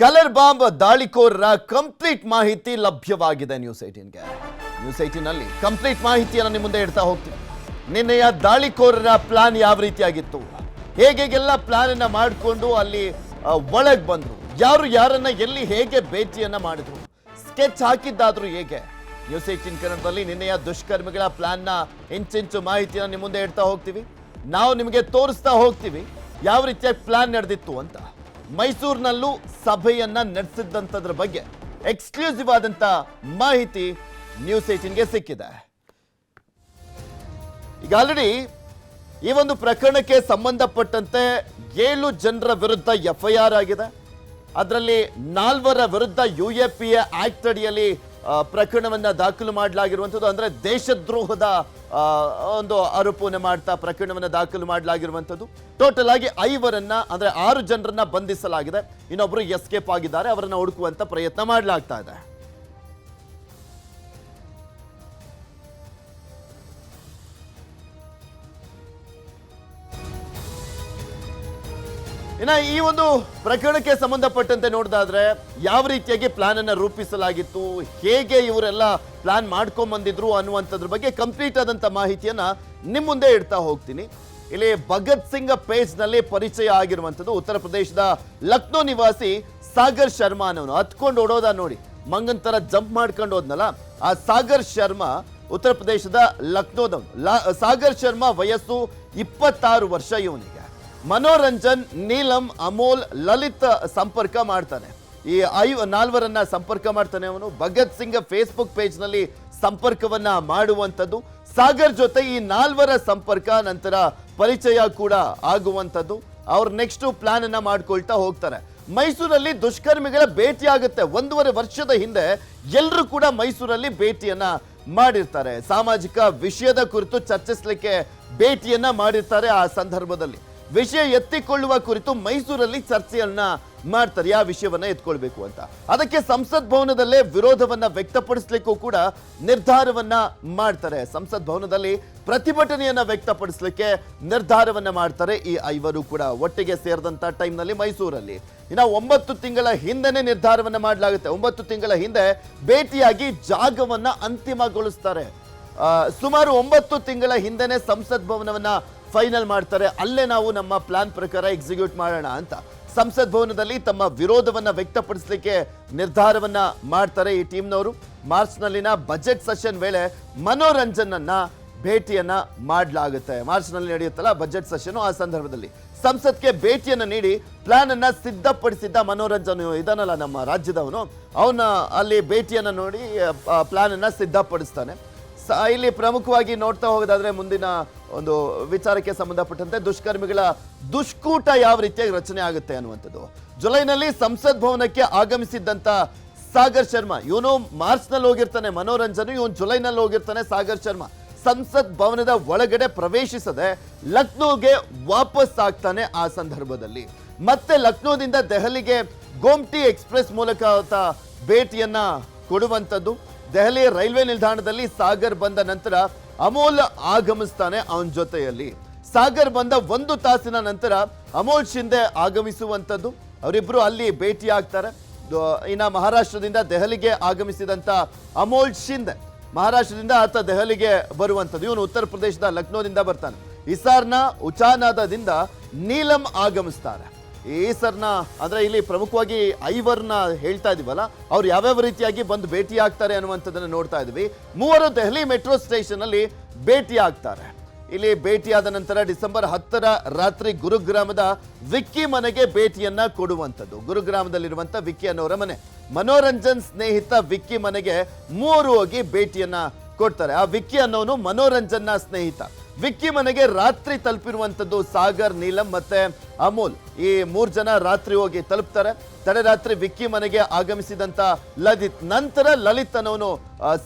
Colour bomb ದಾಳಿಕೋರರ complete ಮಾಹಿತಿ ಲಭ್ಯವಾಗಿದೆ news 18ಗೆ. News 18ನಲ್ಲಿ complete ಮಾಹಿತಿಯನ್ನು ನಿಮ್ಮ ಮುಂದೆ ಇಡ್ತಾ ಹೋಗ್ತೀವಿ. ನಿನ್ನೆಯ ದಾಳಿಕೋರರ ಪ್ಲಾನ್ ಯಾವ ರೀತಿಯಾಗಿತ್ತು, ಹೇಗೆಲ್ಲ ಪ್ಲಾನ್ ಅನ್ನ ಮಾಡಿಕೊಂಡು ಅಲ್ಲಿ ಒಳಗೆ ಬಂದ್ರು, ಯಾರು ಯಾರನ್ನ ಎಲ್ಲಿ ಹೇಗೆ ಭೇಟಿಯನ್ನ ಮಾಡಿದ್ರು, ಸ್ಕೆಚ್ ಹಾಕಿದ್ದಾದ್ರು ಹೇಗೆ. ನ್ಯೂಸ್ 18 ಕನ್ನಡದಲ್ಲಿ ನಿನ್ನೆಯ ದುಷ್ಕರ್ಮಿಗಳ ಪ್ಲಾನ್ನ ಇಂಚಿಂಚು ಮಾಹಿತಿಯನ್ನು ನಿಮ್ಮ ಮುಂದೆ ಇಡ್ತಾ ಹೋಗ್ತೀವಿ. ನಾವು ನಿಮಗೆ ತೋರಿಸ್ತಾ ಹೋಗ್ತೀವಿ ಯಾವ ರೀತಿಯ ಪ್ಲಾನ್ ನಡೆದಿತ್ತು ಅಂತ. ಮೈಸೂರಿನಲ್ಲೂ ಸಭೆಯನ್ನ ನಡೆಸಿದ್ದಂಥದ್ರ ಬಗ್ಗೆ ಎಕ್ಸ್ಕ್ಲೂಸಿವ್ ಆದಂತ ಮಾಹಿತಿ ನ್ಯೂಸ್ 18ಗೆ ಸಿಕ್ಕಿದೆ. ಈಗ ಆಲ್ರೆಡಿ ಈ ಒಂದು ಪ್ರಕರಣಕ್ಕೆ ಸಂಬಂಧಪಟ್ಟಂತೆ 7 ಜನರ ವಿರುದ್ಧ FIR ಆಗಿದೆ. ಅದರಲ್ಲಿ 4 ವಿರುದ್ಧ UAPA ಆಕ್ಟ್ ಅಡಿಯಲ್ಲಿ ಪ್ರಕರಣವನ್ನ ದಾಖಲು ಮಾಡಲಾಗಿರುವಂಥದ್ದು. ಅಂದ್ರೆ ದೇಶದ್ರೋಹದ ಒಂದು ಆರೋಪವನ್ನು ಮಾಡ್ತಾ ಪ್ರಕರಣವನ್ನ ದಾಖಲು ಮಾಡಲಾಗಿರುವಂಥದ್ದು. ಟೋಟಲ್ ಆಗಿ 5ರನ್ನ ಅಂದ್ರೆ 6 ಜನರನ್ನ ಬಂಧಿಸಲಾಗಿದೆ. ಇನ್ನೊಬ್ರು ಎಸ್ಕೇಪ್ ಆಗಿದ್ದಾರೆ, ಅವರನ್ನ ಹುಡುಕುವಂತ ಪ್ರಯತ್ನ ಮಾಡಲಾಗ್ತಾ ಇದೆ. ಇನ್ನು ಈ ಒಂದು ಪ್ರಕರಣಕ್ಕೆ ಸಂಬಂಧಪಟ್ಟಂತೆ ನೋಡಿದಾದ್ರೆ ಯಾವ ರೀತಿಯಾಗಿ ಪ್ಲಾನ್ ಅನ್ನ ರೂಪಿಸಲಾಗಿತ್ತು, ಹೇಗೆ ಇವರೆಲ್ಲ ಪ್ಲಾನ್ ಮಾಡ್ಕೊಂಡ್ ಬಂದಿದ್ರು ಅನ್ನುವಂಥದ್ರ ಬಗ್ಗೆ ಕಂಪ್ಲೀಟ್ ಆದಂತ ಮಾಹಿತಿಯನ್ನ ನಿಮ್ ಮುಂದೆ ಇಡ್ತಾ ಹೋಗ್ತೀನಿ. ಇಲ್ಲಿ ಭಗತ್ ಸಿಂಗ್ ಪೇಜ್ ನಲ್ಲಿ ಪರಿಚಯ ಆಗಿರುವಂಥದ್ದು ಉತ್ತರ ಪ್ರದೇಶದ ಲಕ್ನೋ ನಿವಾಸಿ ಸಾಗರ್ ಶರ್ಮಾ ಅನ್ನೋನು. ಹತ್ಕೊಂಡು ಓಡೋದ ನೋಡಿ, ಮಂಗನ್ ತರ ಜಂಪ್ ಮಾಡ್ಕೊಂಡು ಹೋದ್ನಲ್ಲ, ಆ ಸಾಗರ್ ಶರ್ಮಾ ಉತ್ತರ ಪ್ರದೇಶದ ಲಕ್ನೋದವನು. ಸಾಗರ್ ಶರ್ಮಾ ವಯಸ್ಸು 26 ವರ್ಷ. ಇವನಿಗೆ ಮನೋರಂಜನ್, ನೀಲಂ, ಅಮೋಲ್, ಲಲಿತ್ ಸಂಪರ್ಕ ಮಾಡ್ತಾನೆ. ಈ 4ರನ್ನ ಸಂಪರ್ಕ ಮಾಡ್ತಾನೆ ಅವನು. ಭಗತ್ ಸಿಂಗ್ ಫೇಸ್ಬುಕ್ ಪೇಜ್ ನಲ್ಲಿ ಸಂಪರ್ಕವನ್ನ ಮಾಡುವಂಥದ್ದು. ಸಾಗರ್ ಜೊತೆ ಈ 4ರ ಸಂಪರ್ಕ ನಂತರ ಪರಿಚಯ ಕೂಡ ಆಗುವಂಥದ್ದು. ಅವ್ರು ನೆಕ್ಸ್ಟ್ ಪ್ಲಾನ್ ಅನ್ನ ಮಾಡ್ಕೊಳ್ತಾ ಹೋಗ್ತಾರೆ. ಮೈಸೂರಲ್ಲಿ ದುಷ್ಕರ್ಮಿಗಳ ಭೇಟಿ ಆಗುತ್ತೆ. 1.5 ವರ್ಷದ ಹಿಂದೆ ಎಲ್ಲರೂ ಕೂಡ ಮೈಸೂರಲ್ಲಿ ಭೇಟಿಯನ್ನ ಮಾಡಿರ್ತಾರೆ. ಸಾಮಾಜಿಕ ವಿಷಯದ ಕುರಿತು ಚರ್ಚಿಸಲಿಕ್ಕೆ ಭೇಟಿಯನ್ನ ಮಾಡಿರ್ತಾರೆ. ಆ ಸಂದರ್ಭದಲ್ಲಿ ವಿಷಯ ಎತ್ತಿಕೊಳ್ಳುವ ಕುರಿತು ಮೈಸೂರಲ್ಲಿ ಚರ್ಚೆಯನ್ನ ಮಾಡ್ತಾರೆ, ಯಾವ ವಿಷಯವನ್ನ ಎತ್ಕೊಳ್ಬೇಕು ಅಂತ. ಅದಕ್ಕೆ ಸಂಸತ್ ಭವನದಲ್ಲೇ ವಿರೋಧವನ್ನ ವ್ಯಕ್ತಪಡಿಸಲಿಕ್ಕೂ ಕೂಡ ನಿರ್ಧಾರವನ್ನ ಮಾಡ್ತಾರೆ. ಸಂಸತ್ ಭವನದಲ್ಲಿ ಪ್ರತಿಭಟನೆಯನ್ನ ವ್ಯಕ್ತಪಡಿಸಲಿಕ್ಕೆ ನಿರ್ಧಾರವನ್ನ ಮಾಡ್ತಾರೆ ಈ 5ರು ಕೂಡ ಒಟ್ಟಿಗೆ ಸೇರಿದಂತ ಟೈಮ್ನಲ್ಲಿ ಮೈಸೂರಲ್ಲಿ. ಇನ್ನು 9 ತಿಂಗಳ ಹಿಂದೆನೆ ನಿರ್ಧಾರವನ್ನ ಮಾಡಲಾಗುತ್ತೆ. 9 ತಿಂಗಳ ಹಿಂದೆ ಭೇಟಿಯಾಗಿ ಜಾಗವನ್ನ ಅಂತಿಮಗೊಳಿಸ್ತಾರೆ. ಸುಮಾರು 9 ತಿಂಗಳ ಹಿಂದೆನೆ ಸಂಸತ್ ಭವನವನ್ನ ಫೈನಲ್ ಮಾಡ್ತಾರೆ. ಅಲ್ಲೇ ನಾವು ನಮ್ಮ ಪ್ಲಾನ್ ಪ್ರಕಾರ ಎಕ್ಸಿಕ್ಯೂಟ್ ಮಾಡೋಣ ಅಂತ ಸಂಸತ್ ಭವನದಲ್ಲಿ ತಮ್ಮ ವಿರೋಧವನ್ನ ವ್ಯಕ್ತಪಡಿಸಲಿಕ್ಕೆ ನಿರ್ಧಾರವನ್ನ ಮಾಡ್ತಾರೆ ಈ ಟೀಮ್ನವರು. ಮಾರ್ಚ್ನಲ್ಲಿನ ಬಜೆಟ್ ಸೆಷನ್ ವೇಳೆ ಮನೋರಂಜನ್ ಅನ್ನ ಭೇಟಿಯನ್ನ ಮಾಡಲಾಗುತ್ತೆ. ಮಾರ್ಚ್ನಲ್ಲಿ ನಡೆಯುತ್ತಲ್ಲ ಬಜೆಟ್ ಸೆಷನ್, ಆ ಸಂದರ್ಭದಲ್ಲಿ ಸಂಸತ್ಗೆ ಭೇಟಿಯನ್ನ ನೀಡಿ ಪ್ಲಾನ್ ಅನ್ನ ಸಿದ್ಧಪಡಿಸಿದ್ದ ಮನೋರಂಜನ್ ಇದನ್ನಲ್ಲ ನಮ್ಮ ರಾಜ್ಯದವನು, ಅವನ ಅಲ್ಲಿ ಭೇಟಿಯನ್ನ ನೋಡಿ ಪ್ಲಾನ್ ಅನ್ನ ಸಿದ್ಧಪಡಿಸ್ತಾನೆ. ಇಲ್ಲಿ ಪ್ರಮುಖವಾಗಿ ನೋಡ್ತಾ ಹೋಗೋದಾದ್ರೆ ಮುಂದಿನ ಒಂದು ವಿಚಾರಕ್ಕೆ ಸಂಬಂಧಪಟ್ಟಂತೆ ದುಷ್ಕರ್ಮಿಗಳ ದುಷ್ಕೂಟ ಯಾವ ರೀತಿಯಾಗಿ ರಚನೆ ಆಗುತ್ತೆ ಅನ್ನುವಂಥದ್ದು. ಜುಲೈನಲ್ಲಿ ಸಂಸತ್ ಭವನಕ್ಕೆ ಆಗಮಿಸಿದ್ದಂತ ಸಾಗರ್ ಶರ್ಮಾ, ಇವನು ಮಾರ್ಚ್ನಲ್ಲಿ ಹೋಗಿರ್ತಾನೆ ಮನೋರಂಜನ್, ಇವನು ಜುಲೈನಲ್ಲಿ ಹೋಗಿರ್ತಾನೆ ಸಾಗರ್ ಶರ್ಮಾ. ಸಂಸತ್ ಭವನದ ಒಳಗಡೆ ಪ್ರವೇಶಿಸದೆ ಲಕ್ನೋಗೆ ವಾಪಸ್ ಆಗ್ತಾನೆ. ಆ ಸಂದರ್ಭದಲ್ಲಿ ಮತ್ತೆ ಲಕ್ನೋದಿಂದ ದೆಹಲಿಗೆ ಗೋಮ್ಟಿ ಎಕ್ಸ್ಪ್ರೆಸ್ ಮೂಲಕ ಭೇಟಿಯನ್ನ ಕೊಡುವಂಥದ್ದು. ದೆಹಲಿ ರೈಲ್ವೆ ನಿಲ್ದಾಣದಲ್ಲಿ ಸಾಗರ್ ಬಂದ ನಂತರ ಅಮೋಲ್ ಆಗಮಿಸ್ತಾನೆ ಅವನ ಜೊತೆಯಲ್ಲಿ. ಸಾಗರ್ ಬಂದ 1 ತಾಸಿನ ನಂತರ ಅಮೋಲ್ ಶಿಂದೆ ಆಗಮಿಸುವಂಥದ್ದು. ಅವರಿಬ್ರು ಅಲ್ಲಿ ಭೇಟಿ ಆಗ್ತಾರೆ. ಇನ್ನ ಮಹಾರಾಷ್ಟ್ರದಿಂದ ದೆಹಲಿಗೆ ಆಗಮಿಸಿದಂತ ಅಮೋಲ್ ಶಿಂದೆ, ಮಹಾರಾಷ್ಟ್ರದಿಂದ ಆತ ದೆಹಲಿಗೆ ಬರುವಂಥದ್ದು. ಇವನು ಉತ್ತರ ಪ್ರದೇಶದ ಲಕ್ನೋದಿಂದ ಬರ್ತಾನೆ. ಇಸಾರ್ನ ಉಚಾನಾದದಿಂದ ನೀಲಂ ಆಗಮಿಸ್ತಾರೆ. ಈ ಸರ್ನ ಅಂದ್ರೆ ಇಲ್ಲಿ ಪ್ರಮುಖವಾಗಿ 5ರನ್ನ ಹೇಳ್ತಾ ಇದೀವಲ್ಲ, ಅವ್ರು ಯಾವ್ಯಾವ ರೀತಿಯಾಗಿ ಬಂದು ಭೇಟಿ ಆಗ್ತಾರೆ ಅನ್ನುವಂಥದ್ದನ್ನ ನೋಡ್ತಾ ಇದೀವಿ. 3 ದೆಹಲಿ ಮೆಟ್ರೋ ಸ್ಟೇಷನ್ ಅಲ್ಲಿ ಭೇಟಿ ಆಗ್ತಾರೆ. ಇಲ್ಲಿ ಭೇಟಿಯಾದ ನಂತರ ಡಿಸೆಂಬರ್ 10ರ ರಾತ್ರಿ ಗುರುಗ್ರಾಮದ ವಿಕ್ಕಿ ಮನೆಗೆ ಭೇಟಿಯನ್ನ ಕೊಡುವಂಥದ್ದು. ಗುರುಗ್ರಾಮದಲ್ಲಿರುವಂತ ವಿಕ್ಕಿ ಅನ್ನೋರ ಮನೆ, ಮನೋರಂಜನ್ ಸ್ನೇಹಿತ ವಿಕ್ಕಿ ಮನೆಗೆ 3 ಹೋಗಿ ಭೇಟಿಯನ್ನ ಕೊಡ್ತಾರೆ. ಆ ವಿಕ್ಕಿ ಅನ್ನೋನು ಮನೋರಂಜನ್ನ ಸ್ನೇಹಿತ. ವಿಕ್ಕಿ ಮನೆಗೆ ರಾತ್ರಿ ತಲುಪಿರುವಂಥದ್ದು ಸಾಗರ್, ನೀಲಂ ಮತ್ತೆ ಅಮೋಲ್. ಈ 3 ಜನ ರಾತ್ರಿ ಹೋಗಿ ತಲುಪ್ತಾರೆ. ತಡರಾತ್ರಿ ವಿಕ್ಕಿ ಮನೆಗೆ ಆಗಮಿಸಿದಂತ ನಂತರ ಲಲಿತ್ ಅನ್ನೋನು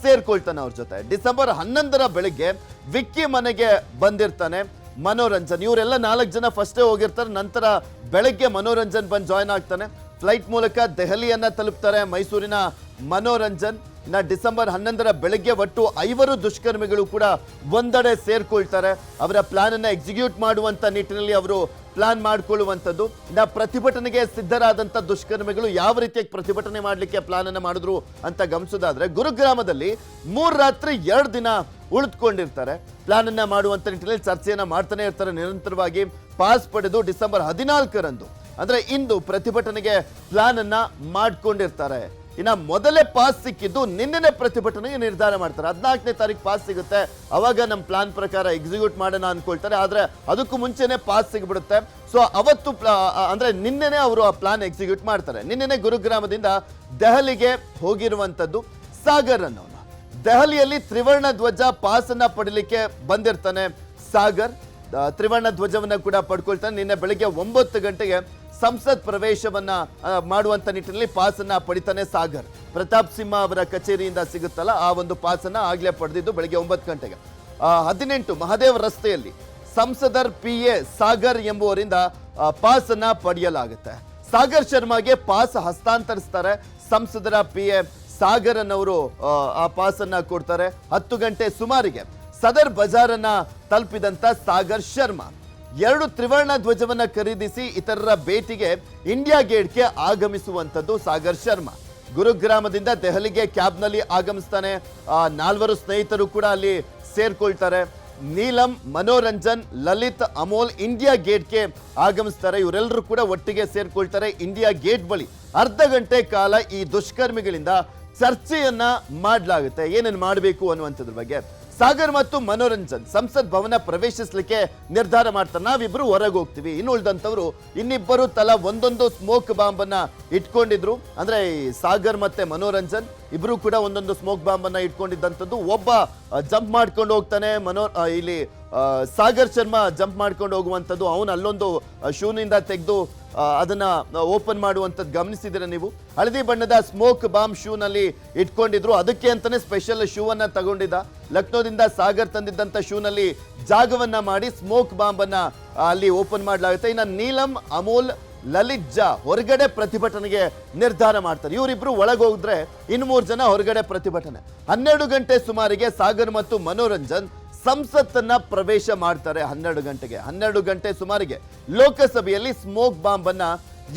ಸೇರ್ಕೊಳ್ತಾನೆ ಅವ್ರ ಜೊತೆ. ಡಿಸೆಂಬರ್ 11ರ ಬೆಳಿಗ್ಗೆ ವಿಕ್ಕಿ ಮನೆಗೆ ಬಂದಿರ್ತಾನೆ ಮನೋರಂಜನ್. ಇವರೆಲ್ಲ 4 ಜನ ಫಸ್ಟೇ ಹೋಗಿರ್ತಾರೆ. ನಂತರ ಬೆಳಗ್ಗೆ ಮನೋರಂಜನ್ ಬಂದು ಜಾಯ್ನ್ ಆಗ್ತಾನೆ. ಫ್ಲೈಟ್ ಮೂಲಕ ದೆಹಲಿಯನ್ನ ತಲುಪ್ತಾರೆ ಮೈಸೂರಿನ ಮನೋರಂಜನ್. ಇನ್ನು ಡಿಸೆಂಬರ್ 11ರ ಬೆಳಗ್ಗೆ ಒಟ್ಟು 5 ದುಷ್ಕರ್ಮಿಗಳು ಕೂಡ ಒಂದೆಡೆ ಸೇರ್ಕೊಳ್ತಾರೆ. ಅವರ ಪ್ಲಾನ್ ಅನ್ನ ಎಕ್ಸಿಕ್ಯೂಟ್ ಮಾಡುವಂತ ನಿಟ್ಟಿನಲ್ಲಿ ಅವರು ಪ್ಲಾನ್ ಮಾಡಿಕೊಳ್ಳುವಂಥದ್ದು. ಇನ್ನು ಪ್ರತಿಭಟನೆಗೆ ಸಿದ್ಧರಾದಂಥ ದುಷ್ಕರ್ಮಿಗಳು ಯಾವ ರೀತಿಯಾಗಿ ಪ್ರತಿಭಟನೆ ಮಾಡಲಿಕ್ಕೆ ಪ್ಲಾನ್ ಅನ್ನ ಮಾಡಿದ್ರು ಅಂತ ಗಮನಿಸೋದಾದ್ರೆ, ಗುರುಗ್ರಾಮದಲ್ಲಿ 3 ರಾತ್ರಿ 2 ದಿನ ಉಳಿದುಕೊಂಡಿರ್ತಾರೆ. ಪ್ಲಾನ್ ಅನ್ನ ಮಾಡುವಂತ ನಿಟ್ಟಿನಲ್ಲಿ ಚರ್ಚೆಯನ್ನ ಮಾಡ್ತಾನೆ ಇರ್ತಾರೆ ನಿರಂತರವಾಗಿ. ಪಾಸ್ ಪಡೆದು ಡಿಸೆಂಬರ್ 14ರಂದು ಅಂದ್ರೆ ಇಂದು ಪ್ರತಿಭಟನೆಗೆ ಪ್ಲಾನ್ ಅನ್ನ ಮಾಡ್ಕೊಂಡಿರ್ತಾರೆ. ಇನ್ನ ಮೊದಲೇ ಪಾಸ್ ಸಿಕ್ಕಿದ್ದು ನಿನ್ನೆ ಪ್ರತಿಭಟನೆಗೆ ನಿರ್ಧಾರ ಮಾಡ್ತಾರೆ. 14ನೇ ತಾರೀಕು ಪಾಸ್ ಸಿಗುತ್ತೆ, ಅವಾಗ ನಮ್ಮ ಪ್ಲಾನ್ ಪ್ರಕಾರ ಎಕ್ಸಿಕ್ಯೂಟ್ ಮಾಡೋಣ ಅನ್ಕೊಳ್ತಾರೆ. ಆದ್ರೆ ಅದಕ್ಕೂ ಮುಂಚೆನೆ ಪಾಸ್ ಸಿಗ್ಬಿಡುತ್ತೆ. ಸೊ ಅವತ್ತು ಅಂದ್ರೆ ನಿನ್ನೆನೆ ಅವರು ಆ ಪ್ಲಾನ್ ಎಕ್ಸಿಕ್ಯೂಟ್ ಮಾಡ್ತಾರೆ. ನಿನ್ನೆನೆ ಗುರುಗ್ರಾಮದಿಂದ ದೆಹಲಿಗೆ ಹೋಗಿರುವಂತದ್ದು ಸಾಗರ್ ಅನ್ನೋನು. ದೆಹಲಿಯಲ್ಲಿ ತ್ರಿವರ್ಣ ಧ್ವಜ ಪಾಸ್ ಅನ್ನ ಪಡಿಲಿಕ್ಕೆ ಬಂದಿರ್ತಾನೆ ಸಾಗರ್. ತ್ರಿವರ್ಣ ಧ್ವಜವನ್ನ ಕೂಡ ಪಡ್ಕೊಳ್ತಾನೆ. ನಿನ್ನೆ ಬೆಳಿಗ್ಗೆ 9 ಗಂಟೆಗೆ ಸಂಸತ್ ಪ್ರವೇಶವನ್ನ ಮಾಡುವಂತ ನಿಟ್ಟಿನಲ್ಲಿ ಪಾಸ್ ಅನ್ನ ಪಡಿತಾನೆ ಸಾಗರ್. ಪ್ರತಾಪ್ ಸಿಂಹ ಅವರ ಕಚೇರಿಯಿಂದ ಸಿಗುತ್ತಲ್ಲ, ಆ ಒಂದು ಪಾಸ್ ಅನ್ನ ಆಗ್ಲೇ ಪಡೆದಿದ್ದು ಬೆಳಿಗ್ಗೆ 9 ಗಂಟೆಗೆ. 18 ಮಹದೇವ್ ರಸ್ತೆಯಲ್ಲಿ ಸಂಸದರ್ PA ಸಾಗರ್ ಎಂಬುವರಿಂದ ಪಾಸ್ ಅನ್ನ ಪಡೆಯಲಾಗುತ್ತೆ. ಸಾಗರ್ ಶರ್ಮಾಗೆ ಪಾಸ್ ಹಸ್ತಾಂತರಿಸ್ತಾರೆ. ಸಂಸದರ PA ಸಾಗರ್ ಅನ್ನವರು ಆ ಪಾಸ್ ಅನ್ನ ಕೊಡ್ತಾರೆ. 10 ಗಂಟೆ ಸುಮಾರಿಗೆ ಸದರ್ ಬಜಾರ್ ಅನ್ನ ತಲುಪಿದಂತ ಸಾಗರ್ ಶರ್ಮಾ 2 ತ್ರಿವರ್ಣ ಧ್ವಜವನ್ನ ಖರೀದಿಸಿ ಇತರರ ಭೇಟಿಗೆ ಇಂಡಿಯಾ ಗೇಟ್ಗೆ ಆಗಮಿಸುವಂತದ್ದು ಸಾಗರ್ ಶರ್ಮಾ. ಗುರುಗ್ರಾಮದಿಂದ ದೆಹಲಿಗೆ ಕ್ಯಾಬ್ನಲ್ಲಿ ಆಗಮಿಸ್ತಾನೆ. 4 ಸ್ನೇಹಿತರು ಕೂಡ ಅಲ್ಲಿ ಸೇರ್ಕೊಳ್ತಾರೆ. ನೀಲಂ, ಮನೋರಂಜನ್, ಲಲಿತ್, ಅಮೋಲ್ ಇಂಡಿಯಾ ಗೇಟ್ಗೆ ಆಗಮಿಸ್ತಾರೆ. ಇವರೆಲ್ಲರೂ ಕೂಡ ಒಟ್ಟಿಗೆ ಸೇರ್ಕೊಳ್ತಾರೆ ಇಂಡಿಯಾ ಗೇಟ್ ಬಳಿ. ಅರ್ಧ ಗಂಟೆ ಕಾಲ ಈ ದುಷ್ಕರ್ಮಿಗಳಿಂದ ಚರ್ಚೆಯನ್ನ ಮಾಡಲಾಗುತ್ತೆ, ಏನೇನು ಮಾಡಬೇಕು ಅನ್ನುವಂಥದ್ರ ಬಗ್ಗೆ. ಸಾಗರ್ ಮತ್ತು ಮನೋರಂಜನ್ ಸಂಸತ್ ಭವನ ಪ್ರವೇಶಿಸಲಿಕ್ಕೆ ನಿರ್ಧಾರ ಮಾಡ್ತಾರೆ. ನಾವಿಬ್ರು ಹೊರಗೆ ಹೋಗ್ತೀವಿ, ಇನ್ನು ಉಳಿದಂಥವ್ರು ಇನ್ನಿಬ್ಬರು ತಲಾ ಒಂದೊಂದು ಸ್ಮೋಕ್ ಬಾಂಬ್ ಅನ್ನ ಇಟ್ಕೊಂಡಿದ್ರು. ಅಂದ್ರೆ ಸಾಗರ್ ಮತ್ತೆ ಮನೋರಂಜನ್ ಇಬ್ರು ಕೂಡ ಒಂದೊಂದು ಸ್ಮೋಕ್ ಬಾಂಬ್ ಅನ್ನ ಇಟ್ಕೊಂಡಿದ್ದಂಥದ್ದು. ಒಬ್ಬ ಜಂಪ್ ಮಾಡ್ಕೊಂಡು ಹೋಗ್ತಾನೆ. ಇಲ್ಲಿ ಸಾಗರ್ ಶರ್ಮಾ ಜಂಪ್ ಮಾಡ್ಕೊಂಡು ಹೋಗುವಂಥದ್ದು. ಅವನು ಅಲ್ಲೊಂದು ಶೂನಿಂದ ತೆಗೆದು ಅದನ್ನ ಓಪನ್ ಮಾಡುವಂಥದ್ದು ಗಮನಿಸಿದ್ರೆ ನೀವು. ಹಳದಿ ಬಣ್ಣದ ಸ್ಮೋಕ್ ಬಾಂಬ್ ಶೂನಲ್ಲಿ ಇಟ್ಕೊಂಡಿದ್ರು. ಅದಕ್ಕೆ ಅಂತಾನೆ ಸ್ಪೆಷಲ್ ಶೂ ಅನ್ನ ತಗೊಂಡಿದ್ದ. ಲಕ್ನೋದಿಂದ ಸಾಗರ್ ತಂದಿದ್ದಂಥ ಶೂನಲ್ಲಿ ಜಾಗವನ್ನ ಮಾಡಿ ಸ್ಮೋಕ್ ಬಾಂಬ್ ಅನ್ನ ಅಲ್ಲಿ ಓಪನ್ ಮಾಡಲಾಗುತ್ತೆ. ಇನ್ನು ನೀಲಂ, ಅಮೋಲ್, ಲಲಿತ್ ಜಾ ಹೊರಗಡೆ ಪ್ರತಿಭಟನೆಗೆ ನಿರ್ಧಾರ ಮಾಡ್ತಾರೆ. ಇವರಿಬ್ರು ಒಳಗೆ ಹೋಗಿದ್ರೆ ಇನ್ನು 3 ಜನ ಹೊರಗಡೆ ಪ್ರತಿಭಟನೆ. 12 ಗಂಟೆ ಸುಮಾರಿಗೆ ಸಾಗರ್ ಮತ್ತು ಮನೋರಂಜನ್ ಸಂಸತ್ತನ್ನ ಪ್ರವೇಶ ಮಾಡ್ತಾರೆ. 12 ಗಂಟೆ ಸುಮಾರಿಗೆ ಲೋಕಸಭೆಯಲ್ಲಿ ಸ್ಮೋಕ್ ಬಾಂಬ್ ಅನ್ನ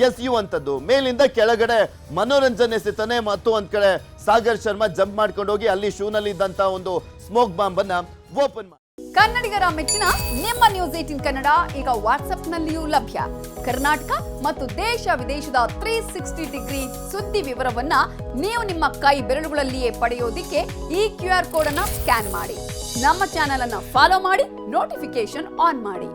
ಎಸೆಯುವಂಥದ್ದು. ಮೇಲಿಂದ ಕೆಳಗಡೆ ಮನೋರಂಜನ್ ಎಸೆತಾನೆ ಮತ್ತು ಒಂದ್ ಕಡೆ ಸಾಗರ್ ಶರ್ಮಾ ಜಂಪ್ ಮಾಡ್ಕೊಂಡು ಹೋಗಿ ಅಲ್ಲಿ ಶೂನಲ್ಲಿ ಇದ್ದಂತ ಒಂದು ಸ್ಮೋಕ್ ಬಾಂಬ್ ಅನ್ನ ಓಪನ್ ಮಾಡಿ. ಕನ್ನಡಿಗರ ಮೆಚ್ಚಿನ ನಿಮ್ಮ ನ್ಯೂಸ್ 18 ಕನ್ನಡ ಈಗ ವಾಟ್ಸ್ಆಪ್ನಲ್ಲಿಯೂ ಲಭ್ಯ. ಕರ್ನಾಟಕ ಮತ್ತು ದೇಶ ವಿದೇಶದ 360 ಡಿಗ್ರಿ ಸುದ್ದಿ ವಿವರವನ್ನ ನೀವು ನಿಮ್ಮ ಕೈ ಬೆರಳುಗಳಲ್ಲಿಯೇ ಪಡೆಯೋದಿಕ್ಕೆ ಈ QR ಕೋಡ್ ಅನ್ನ ಸ್ಕ್ಯಾನ್ ಮಾಡಿ. ನಮ್ಮ ಚಾನೆಲ್ ಅನ್ನ ಫಾಲೋ ಮಾಡಿ, ನೋಟಿಫಿಕೇಶನ್ ಆನ್ ಮಾಡಿ.